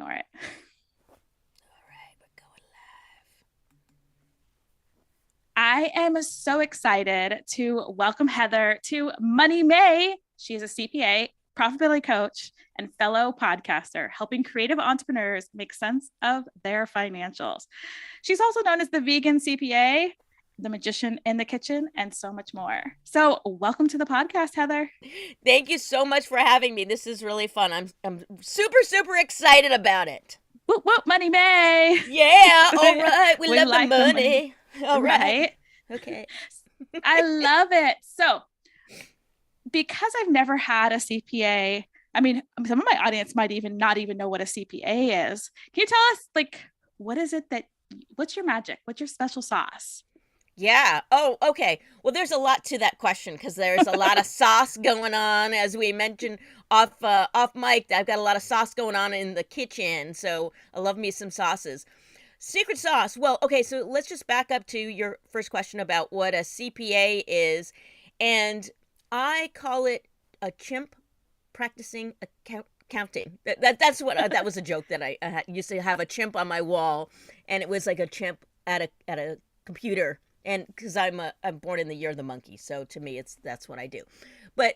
ignore it. All right, we're going I am so excited to welcome Heather to Money May. She is a CPA, profitability coach, and fellow podcaster, helping creative entrepreneurs make sense of their financials. She's also known as the vegan CPA, the magician in the kitchen, and so much more. So, welcome to the podcast, Heather. live. Thank you so much for having me. This is really fun. I'm super excited about it. Whoop, whoop, Money May. Yeah, all right. We We love the like the money, money. All right. right? Okay. I love it. So, because I've never had a CPA, I mean, some of my audience might even not even know what a CPA is. Can you tell us, like, what is it that, what's your magic? What's your special sauce? Yeah. Oh, okay. Well, there's a lot to that question because there's a lot of sauce going on, as we mentioned off mic. I've got a lot of sauce going on in the kitchen, so I love me some sauces. Secret sauce. Well, okay, so let's just back up to your first question about what a CPA is, and I call it a chimp practicing counting. That's what that was a joke that I used to have a chimp on my wall, and it was like a chimp at a computer, and because I'm born in the year of the monkey, so to me that's what I do. But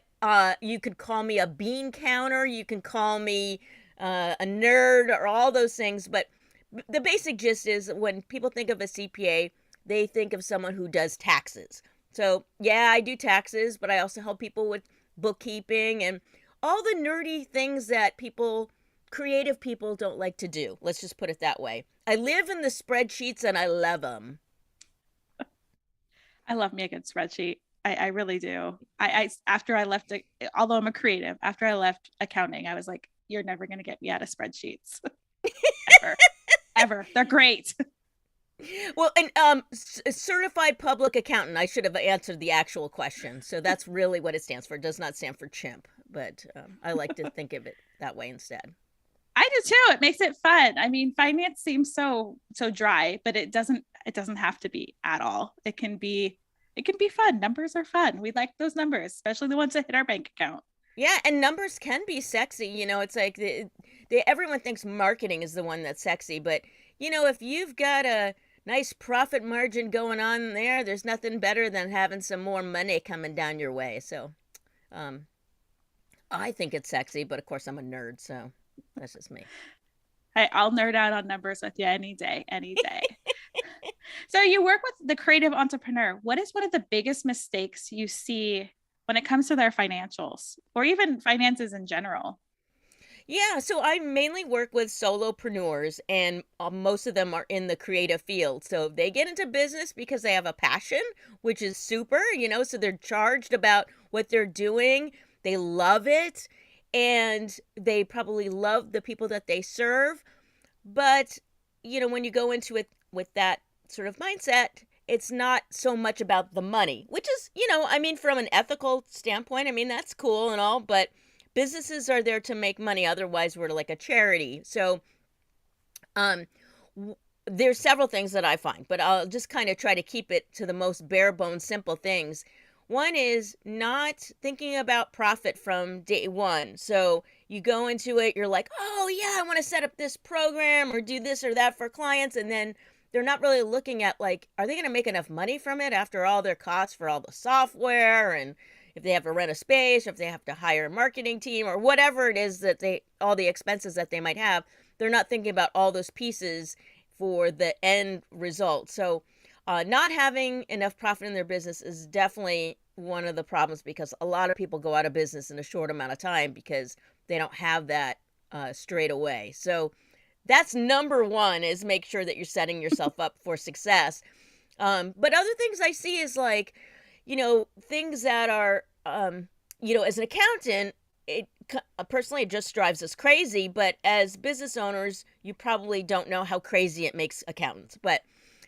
you could call me a bean counter, you can call me a nerd, or all those things. But the basic gist is when people think of a CPA, they think of someone who does taxes. So yeah, I do taxes, but I also help people with bookkeeping and all the nerdy things that creative people don't like to do. Let's just put it that way. I live in the spreadsheets and I love them. I love me a good spreadsheet. I really do. After I left, although I'm a creative, after I left accounting, I was like, you're never going to get me out of spreadsheets ever, ever. They're great. Well, and certified public accountant. I should have answered the actual question. So that's really what it stands for. It does not stand for chimp, but I like to think of it that way instead. I do too. It makes it fun. I mean, finance seems so dry, but it doesn't have to be at all. It can be fun. Numbers are fun. We like those numbers, especially the ones that hit our bank account. Yeah, and numbers can be sexy. It's like everyone thinks marketing is the one that's sexy, but if you've got a nice profit margin going on there, there's nothing better than having some more money coming down your way. So, um, I think it's sexy, but of course I'm a nerd, so that's just me. I'll nerd out on numbers with you any day, any day. So you work with the creative entrepreneur. What is one of the biggest mistakes you see when it comes to their financials or even finances in general? Yeah, so I mainly work with solopreneurs, and most of them are in the creative field. So they get into business because they have a passion, which is super, so they're charged about what they're doing. They love it, and they probably love the people that they serve. But, when you go into it with that sort of mindset, it's not so much about the money, which is, I mean, from an ethical standpoint, I mean, that's cool and all, but businesses are there to make money. Otherwise, we're like a charity. So, um, there's several things that I find, but I'll just kind of try to keep it to the most bare bones, simple things. One is not thinking about profit from day one. So you go into it, you're like, oh, yeah, I want to set up this program or do this or that for clients. And then they're not really looking at, like, are they going to make enough money from it after all their costs for all the software, and if they have to rent a space, or if they have to hire a marketing team, or whatever it is that all the expenses that they might have. They're not thinking about all those pieces for the end result. So not having enough profit in their business is definitely one of the problems, because a lot of people go out of business in a short amount of time because they don't have that straight away. So that's number one, is make sure that you're setting yourself up for success. But other things I see is like, things that are, as an accountant, personally, it just drives us crazy. But as business owners, you probably don't know how crazy it makes accountants. But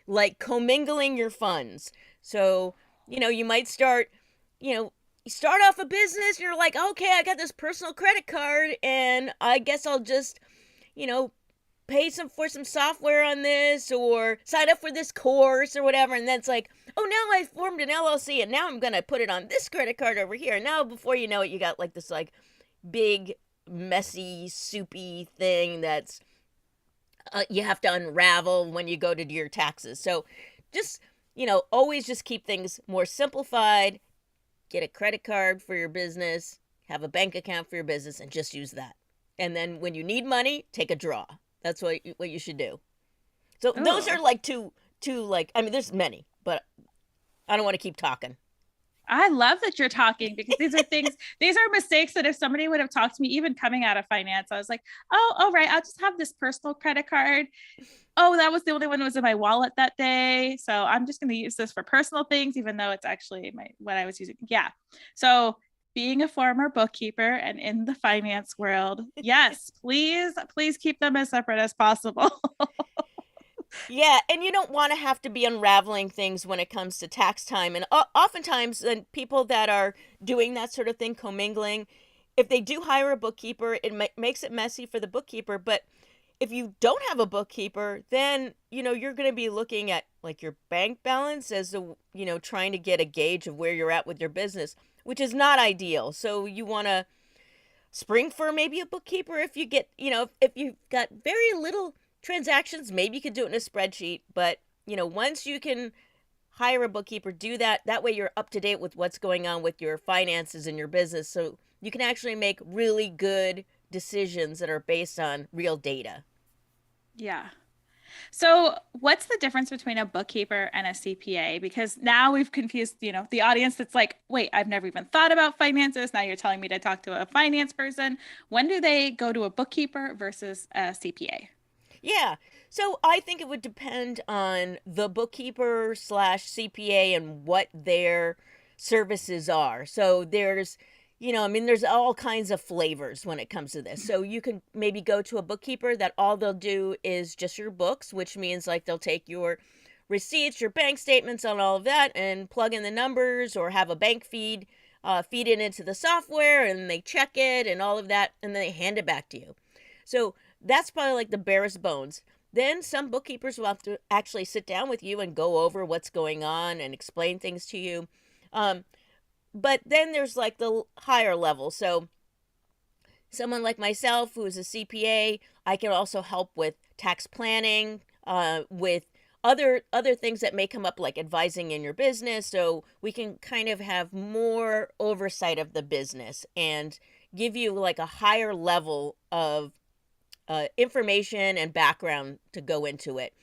like commingling your funds. So, you might you start off a business, and you're like, okay, I got this personal credit card, and I guess I'll just, you know, pay for some software on this, or sign up for this course or whatever. And then it's like, oh, now I formed an LLC, and now I'm going to put it on this credit card over here. And now before you know it, you got like this like big, messy, soupy thing that's you have to unravel when you go to do your taxes. So just, always just keep things more simplified. Get a credit card for your business, have a bank account for your business, and just use that. And then when you need money, take a draw. That's what you should do. So those Oh, are like two like, I mean, there's many, but I don't want to keep talking. I love that you're talking because these are mistakes that if somebody would have talked to me, even coming out of finance, I was like, oh, all right, I'll just have this personal credit card. Oh, that was the only one that was in my wallet that day. So I'm just going to use this for personal things, even though it's actually what I was using. Yeah. So being a former bookkeeper and in the finance world, yes, please keep them as separate as possible. Yeah, and you don't want to have to be unraveling things when it comes to tax time. And oftentimes, people that are doing that sort of thing, commingling, if they do hire a bookkeeper, it makes it messy for the bookkeeper. But if you don't have a bookkeeper, then, you're going to be looking at like your bank balance as trying to get a gauge of where you're at with your business, which is not ideal. So you want to spring for maybe a bookkeeper if you get, if you've got very little transactions, maybe you could do it in a spreadsheet. But, once you can hire a bookkeeper, do that. That way you're up to date with what's going on with your finances and your business. So you can actually make really good decisions that are based on real data. Yeah. So, what's the difference between a bookkeeper and a CPA? Because now we've confused, the audience that's like, wait, I've never even thought about finances. Now you're telling me to talk to a finance person. When do they go to a bookkeeper versus a CPA? Yeah. So I think it would depend on the bookkeeper slash CPA and what their services are. So there's all kinds of flavors when it comes to this. So you can maybe go to a bookkeeper that all they'll do is just your books, which means like they'll take your receipts, your bank statements, and all of that, and plug in the numbers or have a bank feed it into the software, and they check it and all of that, and then they hand it back to you. So that's probably like the barest bones. Then some bookkeepers will have to actually sit down with you and go over what's going on and explain things to you. Um, but then there's like the higher level. So someone like myself who is a CPA, I can also help with tax planning, with other things that may come up like advising in your business. So we can kind of have more oversight of the business and give you like a higher level of information and background to go into it.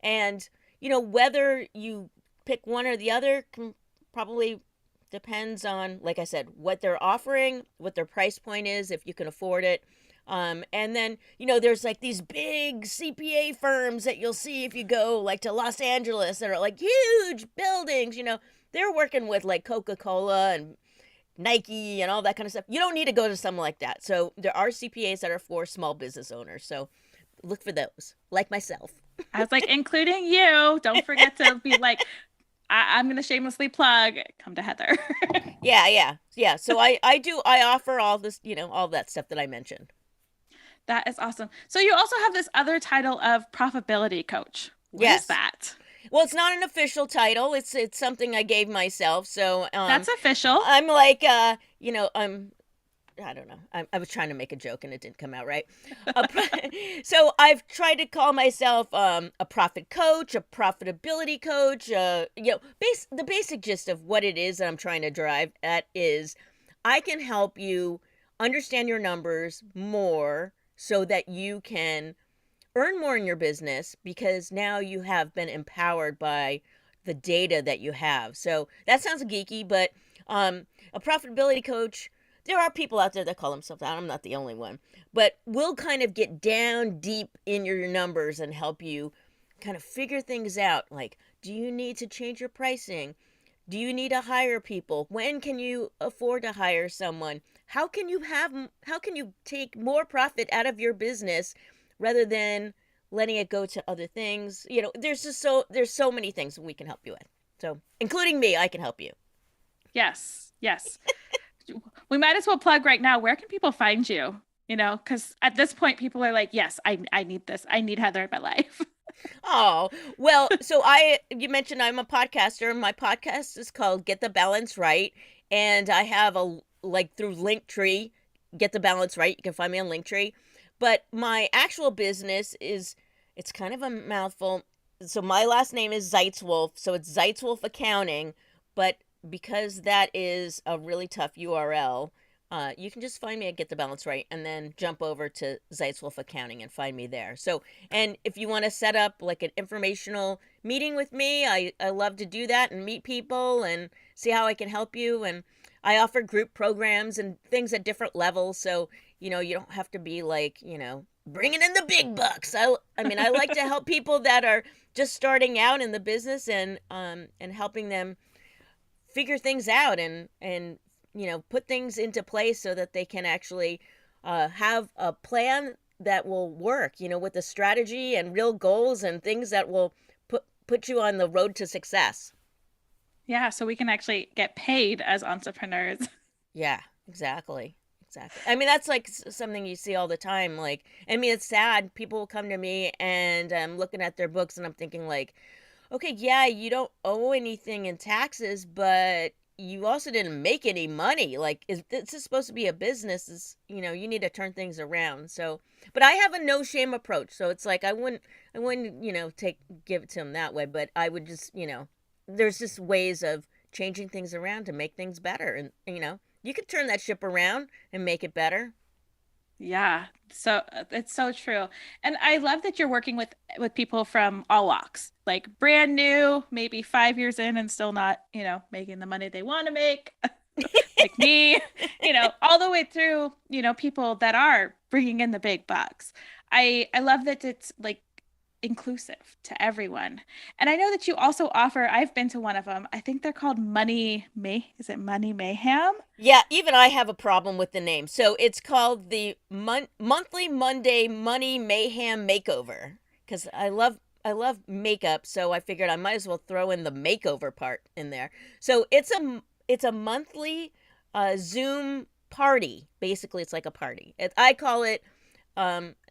And, whether you pick one or the other can probably depends on, like I said, what they're offering, what their price point is, if you can afford it. And then, there's like these big CPA firms that you'll see if you go like to Los Angeles that are like huge buildings, they're working with like Coca-Cola and Nike and all that kind of stuff. You don't need to go to something like that. So there are CPAs that are for small business owners. So look for those, like myself. I was like, including you. Don't forget to be like, I'm going to shamelessly plug, come to Heather. Yeah. So I offer all this, all that stuff that I mentioned. That is awesome. So you also have this other title of profitability coach. What is Yes. that? Well, it's not an official title. It's something I gave myself. So That's official. I'm like I don't know. I was trying to make a joke and it didn't come out right. So I've tried to call myself a profit coach, a profitability coach. The basic gist of what it is that I'm trying to drive at is I can help you understand your numbers more so that you can earn more in your business because now you have been empowered by the data that you have. So that sounds geeky, but a profitability coach, there are people out there that call themselves that. I'm not the only one. But we'll kind of get down deep in your numbers and help you kind of figure things out. Like, do you need to change your pricing? Do you need to hire people? When can you afford to hire someone? How can you take more profit out of your business rather than letting it go to other things? There's so many things we can help you with. So, including me, I can help you. Yes. Yes. We might as well plug right now. Where can people find you? Because at this point, people are like, yes, I need this. I need Heather in my life. Oh, well, so you mentioned I'm a podcaster. My podcast is called Get the Balance Right. And I have through Linktree, Get the Balance Right. You can find me on Linktree. But my actual business is It's kind of a mouthful. So my last name is Zeitzwolfe, so it's Zeitzwolfe Accounting, but because that is a really tough URL, you can just find me at Get the Balance Right and then jump over to Zeitzwolfe Accounting and find me there. So, and if you want to set up like an informational meeting with me, I love to do that and meet people and see how I can help you. And I offer group programs and things at different levels. So, you don't have to be like, bringing in the big bucks. I mean, I like to help people that are just starting out in the business and helping them figure things out and put things into place so that they can actually have a plan that will work, with a strategy and real goals and things that will put you on the road to success. Yeah, so we can actually get paid as entrepreneurs. Yeah, exactly. Exactly. I mean, that's like something you see all the time. Like, I mean, it's sad. People will come to me and I'm looking at their books and I'm thinking, like, okay, yeah, you don't owe anything in taxes, but you also didn't make any money. Like, this is supposed to be a business? You need to turn things around. So, but I have a no shame approach. So it's like I wouldn't, give it to them that way. But I would just, there's just ways of changing things around to make things better, and you could turn that ship around and make it better. Yeah, so it's so true. And I love that you're working with people from all walks, like brand new, maybe 5 years in and still not, making the money they want to make, like me, all the way through, people that are bringing in the big bucks. I love that it's like inclusive to everyone. And I know that you also offer, I've been to one of them. I think they're called is it Money Mayhem? Yeah, even I have a problem with the name. So it's called the Monthly Monday Money Mayhem Makeover because I love makeup, so I figured I might as well throw in the makeover part in there. So it's a monthly Zoom party. Basically, it's like a party. I call it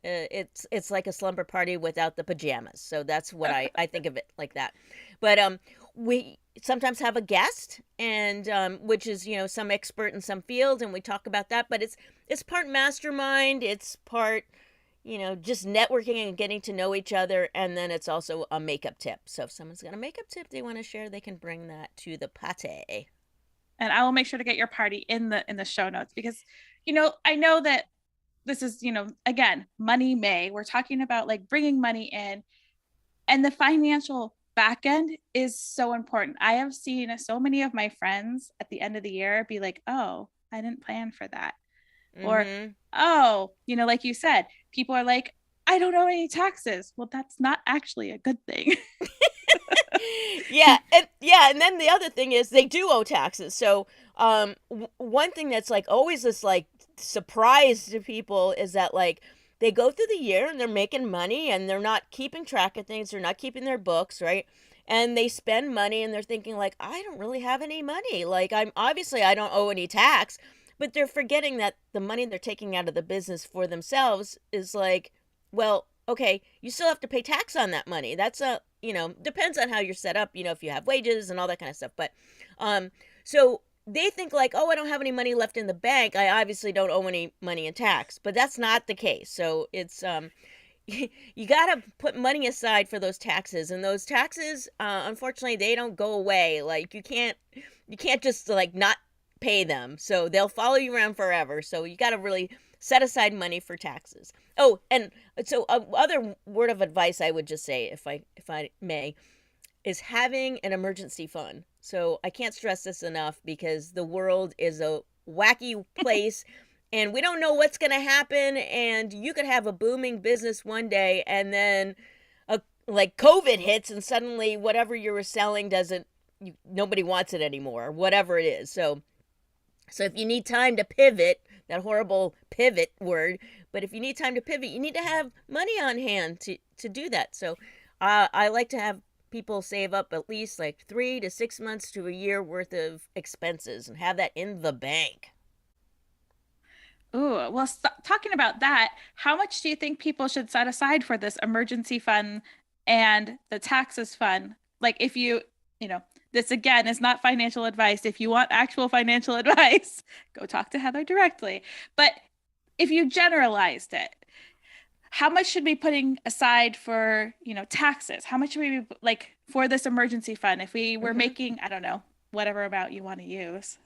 it's like a slumber party without the pajamas. So that's what I think of it like that. But we sometimes have a guest and which is some expert in some field and we talk about that, but it's part mastermind, it's part just networking and getting to know each other, and then it's also a makeup tip. So if someone's got a makeup tip they want to share, they can bring that to the party. And I will make sure to get your party in the show notes because I know that this is, again, money may. We're talking about like bringing money in, and the financial back end is so important. I have seen so many of my friends at the end of the year be like, "Oh, I didn't plan for that." Or, Mm-hmm. "Oh, like you said, people are like, "I don't owe any taxes." Well, that's not actually a good thing. Yeah, and then the other thing is they do owe taxes. So one thing that's like always this like surprise to people is that like they go through the year and they're making money and they're not keeping track of things, they're not keeping their books, right? And they spend money and they're thinking like, I don't really have any money, like I don't owe any tax. But they're forgetting that the money they're taking out of the business for themselves is like, well, okay, you still have to pay tax on that money. That's depends on how you're set up, if you have wages and all that kind of stuff. But so they think like, oh, I don't have any money left in the bank, I obviously don't owe any money in tax. But that's not the case. So it's you got to put money aside for those taxes, and those taxes unfortunately they don't go away. Like you can't just like not pay them, so they'll follow you around forever. So you got to really set aside money for taxes. Oh, and so other word of advice I would just say, if I may, is having an emergency fund. So I can't stress this enough because the world is a wacky place and we don't know what's going to happen, and you could have a booming business one day and then like COVID hits and suddenly whatever you were selling doesn't nobody wants it anymore, whatever it is. So if you need time to pivot, that horrible pivot word, but if you need time to pivot, you need to have money on hand to do that. So I like to have people save up at least like 3 to 6 months to a year worth of expenses and have that in the bank. Ooh, well, talking about that, how much do you think people should set aside for this emergency fund and the taxes fund? Like, if this again is not financial advice. If you want actual financial advice, go talk to Heather directly. But if you generalized it, how much should we be putting aside for, taxes? How much should we be like for this emergency fund if we were Mm-hmm. making, I don't know, whatever amount you want to use?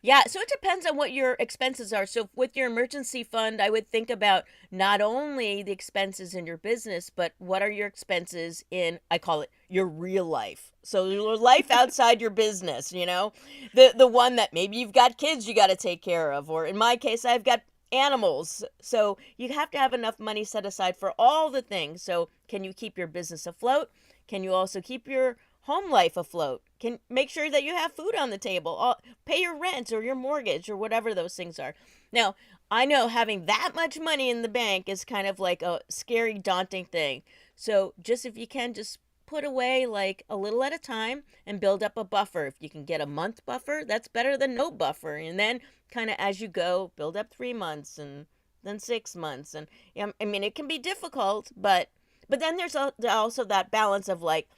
Yeah, so it depends on what your expenses are. So with your emergency fund, I would think about not only the expenses in your business, but what are your expenses in, I call it your real life. So your life outside your business, the one that maybe you've got kids you got to take care of, or in my case, I've got animals. So you have to have enough money set aside for all the things. So can you keep your business afloat? Can you also keep your home life afloat? Can make sure that you have food on the table, pay your rent or your mortgage or whatever those things are. Now, I know having that much money in the bank is kind of like a scary, daunting thing. So, just if you can, just put away like a little at a time and build up a buffer. If you can get a month buffer, that's better than no buffer. And then, kind of as you go, build up 3 months and then 6 months. And I mean, it can be difficult, but then there's also that balance of like,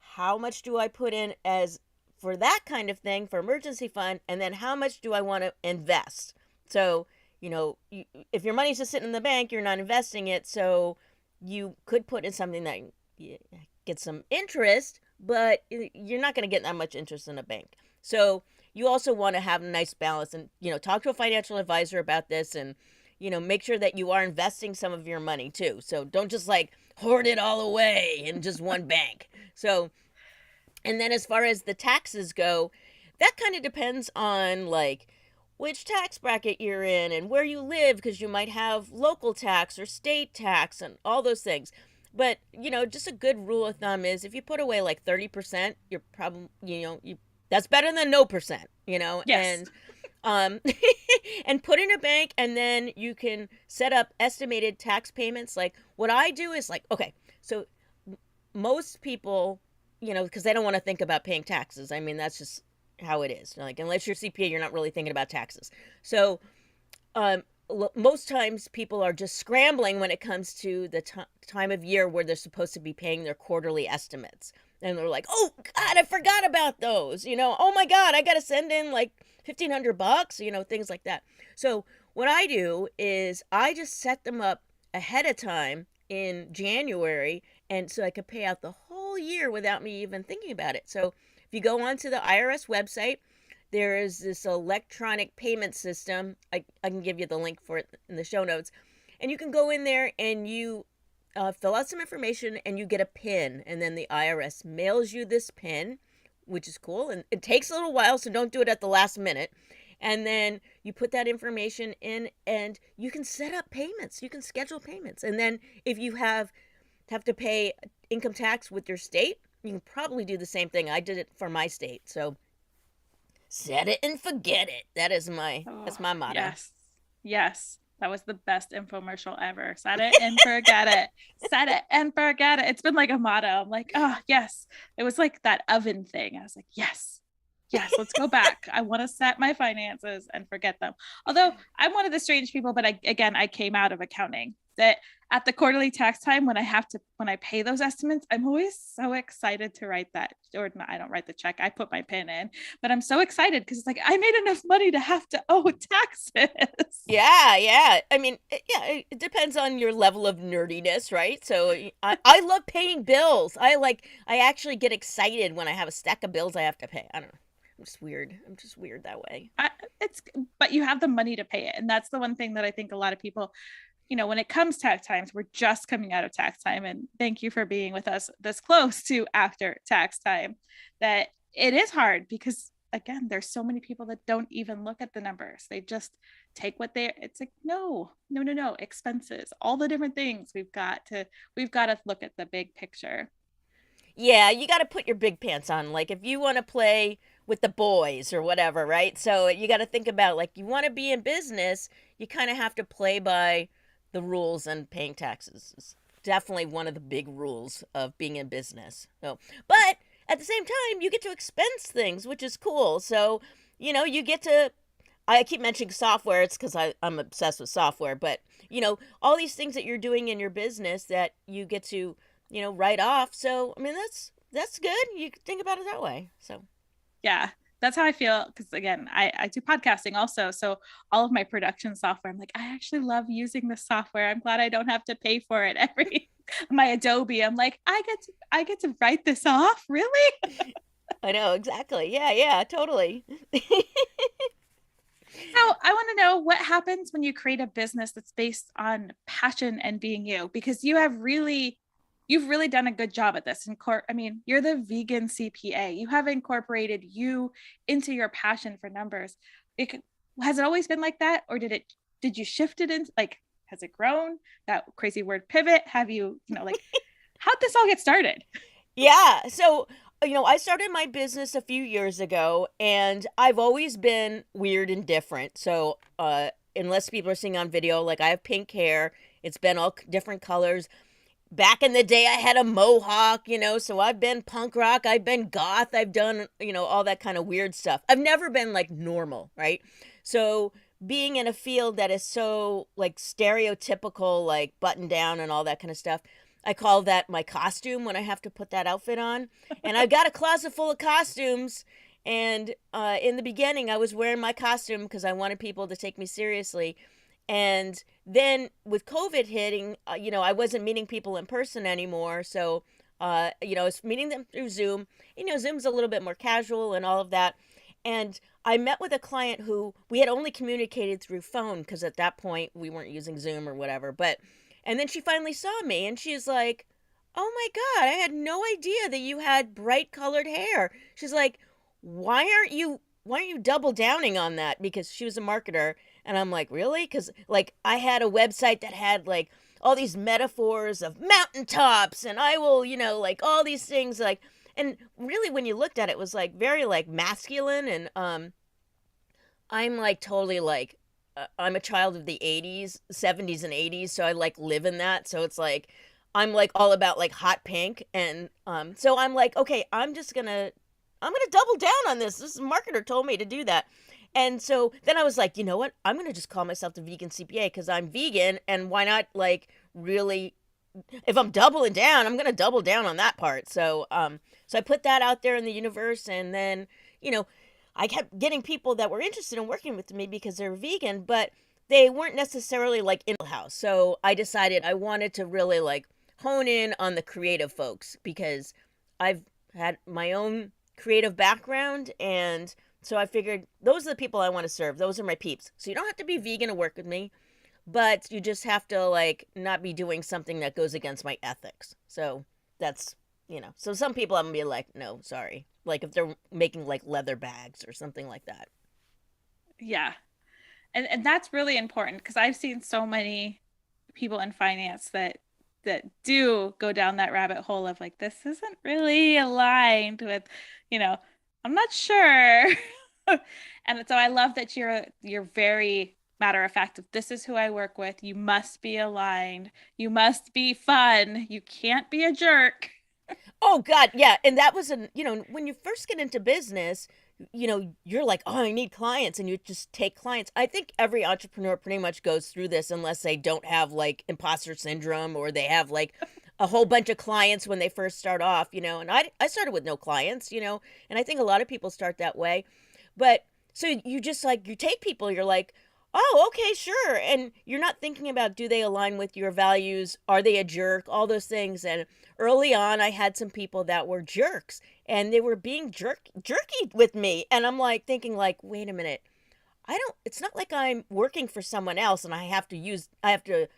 how much do I put in as for that kind of thing for emergency fund, and then how much do I want to invest? So, if your money's just sitting in the bank, you're not investing it, so you could put in something that gets some interest, but you're not going to get that much interest in a bank. So you also want to have a nice balance, and talk to a financial advisor about this, and make sure that you are investing some of your money too. So don't just like hoard it all away in just one bank. So, and then as far as the taxes go, that kind of depends on like which tax bracket you're in and where you live, because you might have local tax or state tax and all those things. But, just a good rule of thumb is if you put away like 30%, you're probably, that's better than no percent, Yes. um and put in a bank, and then you can set up estimated tax payments. Like what I do is like, okay, so most people, because they don't want to think about paying taxes. I mean, that's just how it is. Like, unless you're CPA, you're not really thinking about taxes. So, um, most times people are just scrambling when it comes to the time of year where they're supposed to be paying their quarterly estimates. And they're like, oh, God, I forgot about those. Oh, my God, I got to send in like $1,500, things like that. So, what I do is I just set them up ahead of time in January, and so I could pay out the whole year without me even thinking about it. So if you go onto the IRS website, there is this electronic payment system. I can give you the link for it in the show notes. And you can go in there and you fill out some information and you get a PIN. And then the IRS mails you this PIN, which is cool. And it takes a little while, so don't do it at the last minute. And then you put that information in and you can set up payments. You can schedule payments. And then if you have to pay income tax with your state, you can probably do the same thing. I did it for my state. So set it and forget it. That's my motto. Yes. Yes. That was the best infomercial ever. Set it and forget it. Set it and forget it. It's been like a motto. I'm like, oh, yes. It was like that oven thing. I was like, yes. Yes, let's go back. I want to set my finances and forget them. Although I'm one of the strange people, but I came out of accounting. That at the quarterly tax time, when I pay those estimates, I'm always so excited to write that. Or no, I don't write the check. I put my PIN in, but I'm so excited because it's like I made enough money to have to owe taxes. Yeah, yeah. I mean, yeah, it depends on your level of nerdiness, right? So I love paying bills. I actually get excited when I have a stack of bills I have to pay. I don't know. I'm just weird. I'm just weird that way. But you have the money to pay it. And that's the one thing that I think a lot of people, when it comes tax times, we're just coming out of tax time. And thank you for being with us this close to after tax time, that it is hard because again, there's so many people that don't even look at the numbers. They just take it's like, no, expenses, all the different things we've got to look at the big picture. Yeah, you got to put your big pants on. Like if you want to play with the boys or whatever, right? So you got to think about like you want to be in business, you kind of have to play by the rules, and paying taxes is definitely one of the big rules of being in business. So, but at the same time, you get to expense things, which is cool. So, you get to, I keep mentioning software. It's because I'm obsessed with software, but all these things that you're doing in your business that you get to, write off. So, I mean, that's good. You can think about it that way. So, Yeah, That's how I feel. Cause again, I do podcasting also. So all of my production software, I'm like, I actually love using this software. I'm glad I don't have to pay for it every my Adobe. I'm like, I get to write this off. Really? I know, exactly. Yeah, yeah, totally. So I want to know what happens when you create a business that's based on passion and being you, because you've really done a good job at this. I mean, you're the vegan CPA. You have incorporated you into your passion for numbers. Has it always been like that, or did you shift it into like, has it grown? That crazy word pivot. Have like, how'd this all get started? Yeah. So, I started my business a few years ago, and I've always been weird and different. So, unless people are seeing on video, like I have pink hair, it's been all different colors. Back in the day, I had a mohawk, so I've been punk rock, I've been goth, I've done, all that kind of weird stuff. I've never been like normal, right? So, being in a field that is so like stereotypical, like button down and all that kind of stuff, I call that my costume when I have to put that outfit on. And I've got a closet full of costumes. And in the beginning, I was wearing my costume because I wanted people to take me seriously. And then with COVID hitting, I wasn't meeting people in person anymore. So, I was meeting them through Zoom. Zoom's a little bit more casual and all of that. And I met with a client who we had only communicated through phone because at that point we weren't using Zoom or whatever. And then she finally saw me and she's like, "Oh my God, I had no idea that you had bright colored hair." She's like, why aren't you double downing on that?" Because she was a marketer. And I'm like, "Really?" Because like I had a website that had like all these metaphors of mountaintops and I will, like all these things like, and really when you looked at it, it was like very like masculine. And I'm like totally like, I'm a child of the 80s, 70s and 80s, so I like live in that. So it's like I'm like all about like hot pink. And so I'm like, "Okay, I'm going to double down on this. This marketer told me to do that." And so then I was like, "You know what? I'm going to just call myself the vegan CPA because I'm vegan, and why not like really, if I'm doubling down, I'm going to double down on that part." So I put that out there in the universe, and then, you know, I kept getting people that were interested in working with me because they're vegan, but they weren't necessarily like in the house. So I decided I wanted to really like hone in on the creative folks because I've had my own creative background. And so I figured those are the people I want to serve. Those are my peeps. So you don't have to be vegan to work with me, but you just have to like not be doing something that goes against my ethics. So that's, so some people I'm gonna be like, "No, sorry." Like if they're making like leather bags or something like that. Yeah. And that's really important because I've seen so many people in finance that do go down that rabbit hole of like, this isn't really aligned with, you know, I'm not sure. And so I love that you're very matter of fact of, this is who I work with. You must be aligned. You must be fun. You can't be a jerk. Oh God, yeah. And that was when you first get into business, you're like, "Oh, I need clients," and you just take clients. I think every entrepreneur pretty much goes through this unless they don't have like imposter syndrome or they have like a whole bunch of clients when they first start off, and I started with no clients, and I think a lot of people start that way. But so you just like, you take people, you're like, "Oh, okay, sure." And you're not thinking about, do they align with your values? Are they a jerk? All those things. And early on, I had some people that were jerks and they were being jerky with me. And I'm like thinking like, wait a minute. It's not like I'm working for someone else and I have to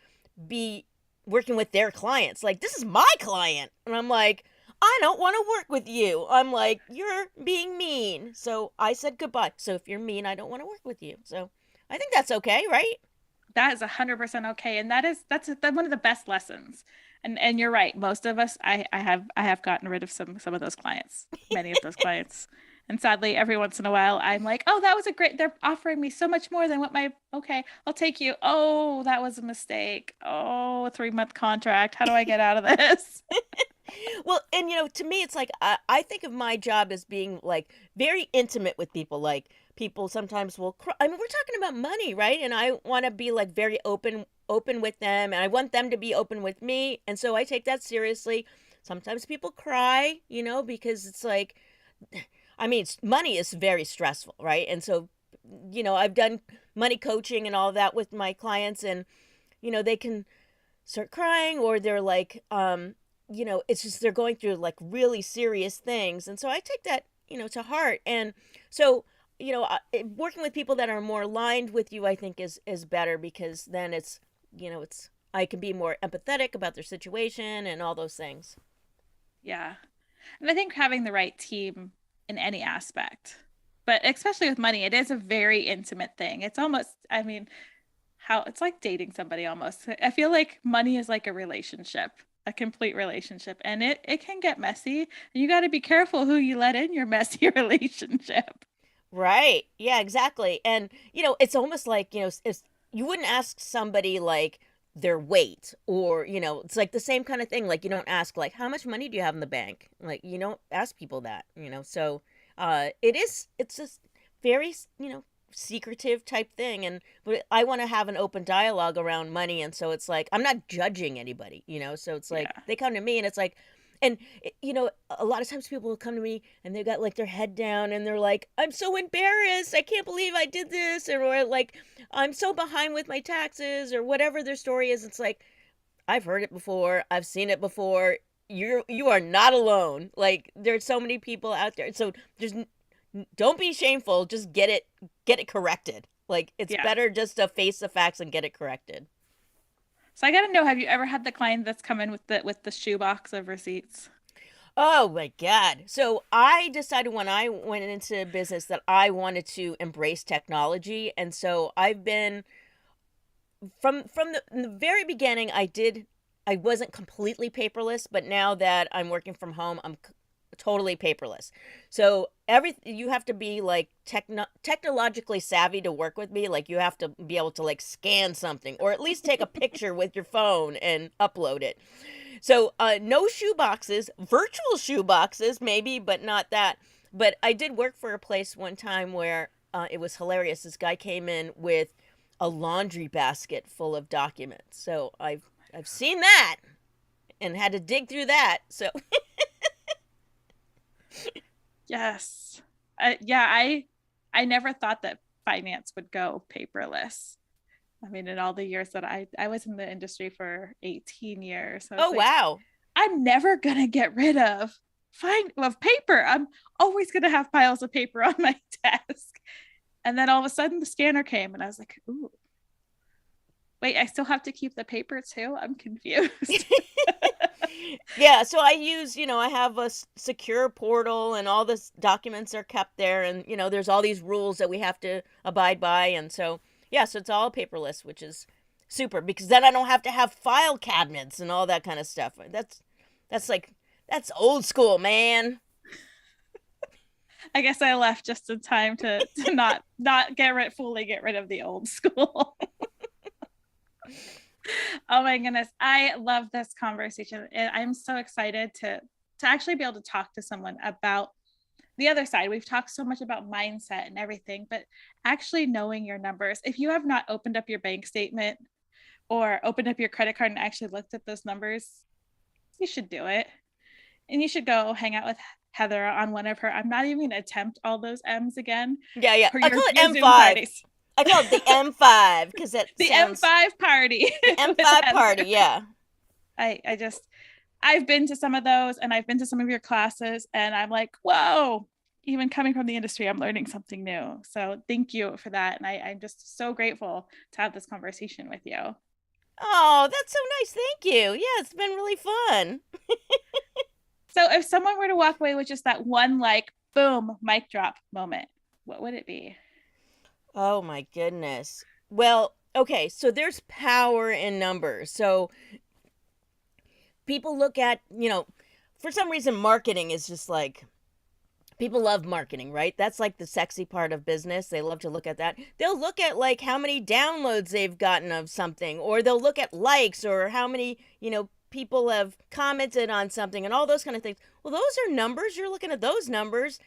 be working with their clients. Like, this is my client. And I'm like, "I don't want to work with you." I'm like, "You're being mean." So I said goodbye. So if you're mean, I don't want to work with you. So I think that's okay, right? That is 100% okay. And that's one of the best lessons. And you're right. Most of us, I have gotten rid of some of those clients, many of those clients. And sadly, every once in a while, I'm like, "Oh, that was a great, they're offering me so much more than okay, I'll take you. Oh, that was a mistake. Oh, a 3-month contract. How do I get out of this?" Well, and to me, it's like I think of my job as being like very intimate with people. Like people sometimes will cry. I mean, we're talking about money, right? And I want to be like very open with them, and I want them to be open with me, and so I take that seriously. Sometimes people cry, because it's like I mean, money is very stressful, right? And so, I've done money coaching and all of that with my clients, and, they can start crying, or they're like, it's just they're going through like really serious things. And so I take that, to heart. And so, working with people that are more aligned with you, I think is better, because then it's I can be more empathetic about their situation and all those things. Yeah. And I think having the right team in any aspect, but especially with money, it is a very intimate thing. It's almost, I mean, how it's like dating somebody almost. I feel like money is like a relationship, a complete relationship, and it can get messy. And you got to be careful who you let in your messy relationship. Right. Yeah, exactly. And, it's almost like, it's, you wouldn't ask somebody like their weight, or, it's like the same kind of thing. Like, you don't ask like, how much money do you have in the bank? Like, you don't ask people that, so it's just very, secretive type thing. And but I want to have an open dialogue around money. And so it's like, I'm not judging anybody, so it's like Yeah. they come to me, and it's like, and a lot of times people will come to me and they got like their head down, and they're like, I'm so embarrassed, I can't believe I did this, or like, I'm so behind with my taxes, or whatever their story is. It's like, I've heard it before, I've seen it before. You are not alone. Like, there's so many people out there. So there's don't be shameful, just get it corrected. Like, it's Yeah. better just to face the facts and get it corrected. So I got to know, have you ever had the client that's come in with the shoebox of receipts? Oh my God. So I decided when I went into business that I wanted to embrace technology. And so I've been from the very beginning, I wasn't completely paperless, but now that I'm working from home, I'm totally paperless. So you have to be like technologically savvy to work with me. Like, you have to be able to like scan something, or at least take a picture with your phone and upload it. So no shoe boxes, virtual shoe boxes maybe, but not that. But I did work for a place one time where it was hilarious. This guy came in with a laundry basket full of documents. So I've seen that and had to dig through that. So Yes. Yeah, I never thought that finance would go paperless. I mean, in all the years that I was in the industry for 18 years, so I was oh like, wow. I'm never gonna get rid of paper. I'm always gonna have piles of paper on my desk. And then all of a sudden the scanner came, and I was like, ooh, wait, I still have to keep the paper too? I'm confused. Yeah, so I use, I have a secure portal, and all the documents are kept there, and there's all these rules that we have to abide by. And so yeah, so it's all paperless, which is super, because then I don't have to have file cabinets and all that kind of stuff. That's old school, man. I guess I left just in time to not fully get rid of the old school. Oh my goodness. I love this conversation. And I'm so excited to actually be able to talk to someone about the other side. We've talked so much about mindset and everything, but actually knowing your numbers. If you have not opened up your bank statement or opened up your credit card and actually looked at those numbers, you should do it. And you should go hang out with Heather on one of her. I'm not even going to attempt all those M's again. Yeah, yeah. For I call it your Zoom M5. parties. I call it the M5 because that The sounds M5 party. the M5 party. Yeah. I've been to some of those, and I've been to some of your classes, and I'm like, whoa, even coming from the industry, I'm learning something new. So thank you for that. And I'm just so grateful to have this conversation with you. Oh, that's so nice. Thank you. Yeah, it's been really fun. So if someone were to walk away with just that one, like, boom, mic drop moment, what would it be? Oh my goodness. Well, okay, so there's power in numbers. So people look at, for some reason marketing is just like, people love marketing, right? That's like the sexy part of business. They love to look at that. They'll look at like how many downloads they've gotten of something, or they'll look at likes, or how many, people have commented on something, and all those kind of things. Well, those are numbers. You're looking at those numbers.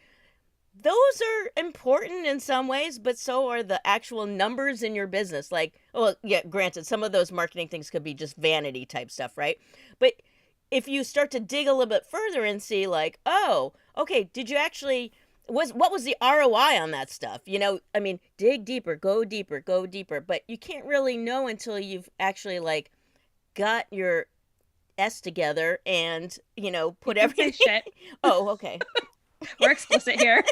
Those are important in some ways, but so are the actual numbers in your business. Like, well, yeah, granted, some of those marketing things could be just vanity type stuff, right? But if you start to dig a little bit further and see, like, oh, okay, did you actually, what was the ROI on that stuff? I mean, dig deeper, go deeper, go deeper. But you can't really know until you've actually like got your S together and put You can everything. say shit. Oh, okay. We're explicit here.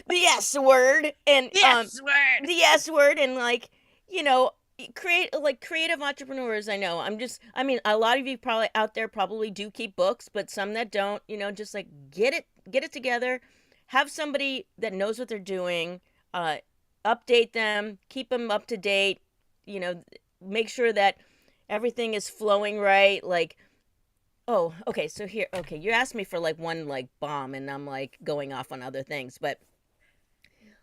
The S word and the S word and like creative entrepreneurs. I mean, a lot of you probably out there probably do keep books, but some that don't. Just like get it together, have somebody that knows what they're doing, update them, keep them up to date. Make sure that everything is flowing right. Like, oh, okay, so here, okay, you asked me for like one like bomb, and I'm like going off on other things, but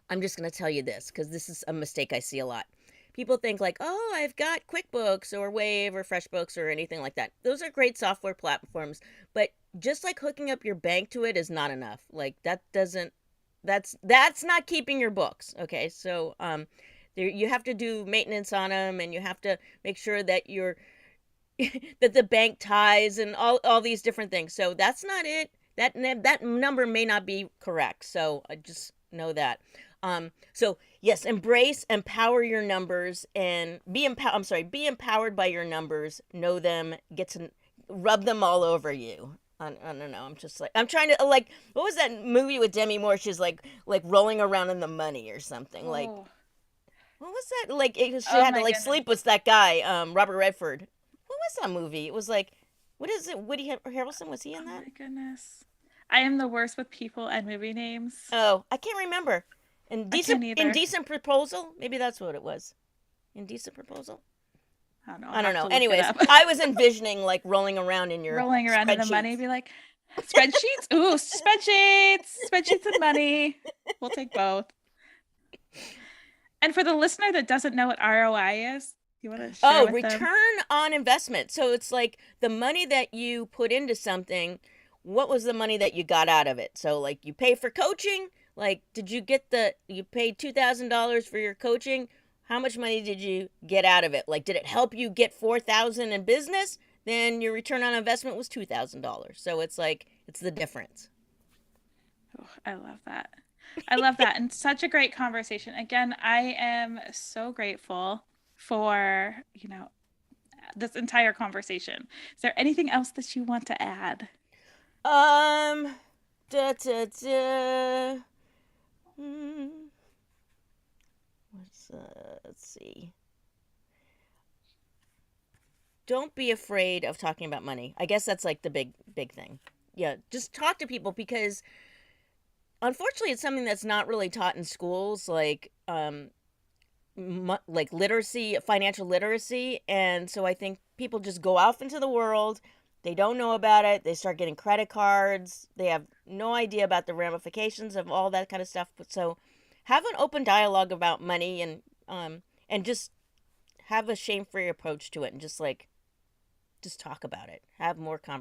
I'm just gonna tell you this because this is a mistake I see a lot. People think like, oh, I've got QuickBooks or Wave or FreshBooks or anything like that. Those are great software platforms, but just like hooking up your bank to it is not enough. Like that doesn't that's not keeping your books. Okay, so you have to do maintenance on them, and you have to make sure that you're that the bank ties and all these different things. So that's not it. That number may not be correct. So I just know that. So yes, empower your numbers and be empowered by your numbers. Know them, get to rub them all over you. I don't know. I'm trying to like, what was that movie with Demi Moore? She's like rolling around in the money or something. Oh. Like, what was that? Like, she had to like goodness. sleep with that guy, Robert Redford. What was that movie? It was like, what is it? Woody Harrelson, was he in that? Oh my goodness. I am the worst with people and movie names. Oh, I can't remember. I can't either. Indecent Proposal? Maybe that's what it was. Indecent Proposal? I don't know. Anyways, I was envisioning like rolling around in your rolling around in the money, be like, spreadsheets? Ooh, spreadsheets and money. We'll take both. And for the listener that doesn't know what ROI is, you want to share with return them? on investment. So it's like the money that you put into something, what was the money that you got out of it? So like you pay for coaching, like did you you paid $2,000 for your coaching? How much money did you get out of it? Like did it help you get $4,000 in business? Then your return on investment was $2,000. So it's like it's the difference. Oh, I love that. I love that. And such a great conversation. Again, I am so grateful for, this entire conversation. Is there anything else that you want to add? Da, da, da. Let's see. Don't be afraid of talking about money. I guess that's like the big thing. Yeah, just talk to people because unfortunately it's something that's not really taught in schools, like like literacy, financial literacy. And so I think people just go off into the world, they don't know about it, they start getting credit cards, they have no idea about the ramifications of all that kind of stuff. So have an open dialogue about money, and just have a shame-free approach to it, and just talk about it, have more conversations.